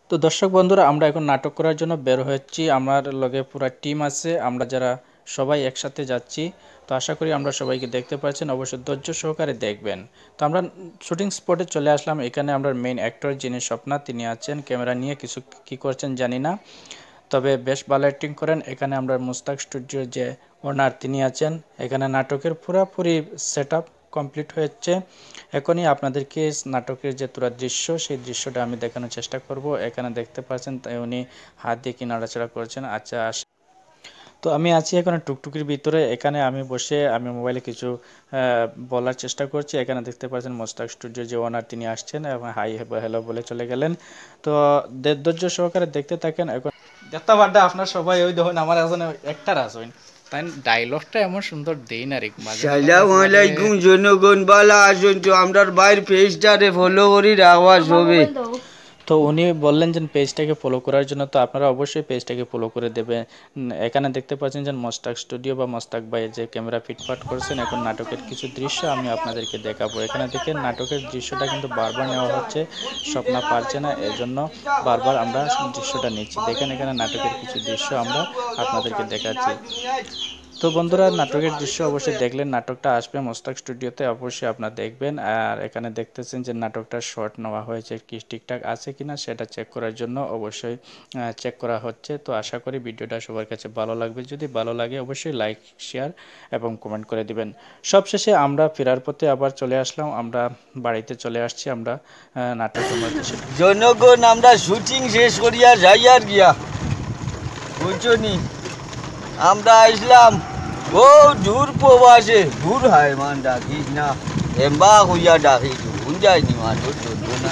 তো দর্শক বন্ধুরা, আমরা এখন নাটক করার জন্য বের হচ্ছি। আমার লগে পুরা টিম আছে, আমরা যারা সবাই একসাথে যাচ্ছি। তো আশা করি আমরা সবাইকে দেখতে পাচ্ছেন, অবশ্যই ধৈর্য সহকারে দেখবেন। তো আমরা শুটিং স্পটে চলে আসলাম। এখানে আমরা মেইন অ্যাক্টর যিনি স্বপ্না, তিনি আছেন ক্যামেরা নিয়ে, কিছু কি করছেন জানি না, তবে বেশ ভালো অ্যাক্টিং করেন। এখানে আমরা মুস্তাক স্টুডিওর যে ওনার তিনি আছেন। এখানে নাটকের পুরাপুরি সেট আপ কমপ্লিট হয়েছে। এখনই আপনাদেরকে নাটকের যে পুরো দৃশ্য, সেই দৃশ্যটা আমি দেখানোর চেষ্টা করব। এখানে দেখতে পাচ্ছেন তাই উনি হাত দিয়ে কি নাড়াচাড়া করছেন। আচ্ছা, তো আমি আছি এখন টুকটুকির ভিতরে। এখানে আমি বসে আমি মোবাইলে কিছু বলার চেষ্টা করছি। এখানে দেখতে পাচ্ছেন মুস্তাক স্টুডিও যে ওনার তিনি আসছেন এবং হাই হ্যালো বলে চলে গেলেন। তো ধৈর্য সহকারে দেখতে থাকেন। এখন দেখতে পাড্ডা আপনার সবাই ওই দেখুন আমার এখন একটার আসুন, তাই ডায়লগটা এমন সুন্দর দেই না রে মাঝে সালাম আলাইকুম জনগণ, বালা আসুন তো আমরার বাইর পেজটারে ফলো করি আওয়াজ হবে। তো উনি বললেন যে পেজটাকে ফলো করার জন্য, তো আপনারা অবশ্যই পেজটাকে ফলো করে দেবেন। এখানে দেখতে পাচ্ছেন যে মস্তাক স্টুডিও বা মস্তাক ভাই যে ক্যামেরা ফিটফাট করছেন। এখন নাটকের কিছু দৃশ্য আমি আপনাদেরকে দেখাবো। এখানে দেখেন নাটকের দৃশ্যটা কিন্তু বারবার নেওয়া হচ্ছে, স্বপ্না পারছে না, এজন্য বারবার আমরা দৃশ্যটা নিচ্ছি। দেখেন এখানে নাটকের কিছু দৃশ্য আমরা আপনাদেরকে দেখাচ্ছি। তো বন্ধুরা, নাটকের দৃশ্য অবশ্যই দেখলেন, নাটকটা আসবে মোস্তাক স্টুডিওতে, অবশ্যই আপনারা দেখবেন। আর এখানে দেখতেছেন যে নাটকটা শর্ট নেওয়া হয়েছে, কি ঠিকঠাক আছে কিনা সেটা চেক করার জন্য অবশ্যই চেক করা হচ্ছে। তো আশা করি ভিডিওটা সবার কাছে ভালো লাগবে। যদি ভালো লাগে অবশ্যই লাইক, শেয়ার এবং কমেন্ট করে দিবেন। সবশেষে আমরা ফেরার পথে আবার চলে আসলাম, আমরা বাড়িতে চলে আসছি। আমরা নাটকের মধ্যে জনগণ আমরা শুটিং শেষ করিয়া যাই আর গিয়া বুঝছনি, আমরা আসলাম ও দূর প্রবাসে। দূর হয় মান ডাকিস না, এম্বা হইয়া ডাকিস, যায়নি মান না।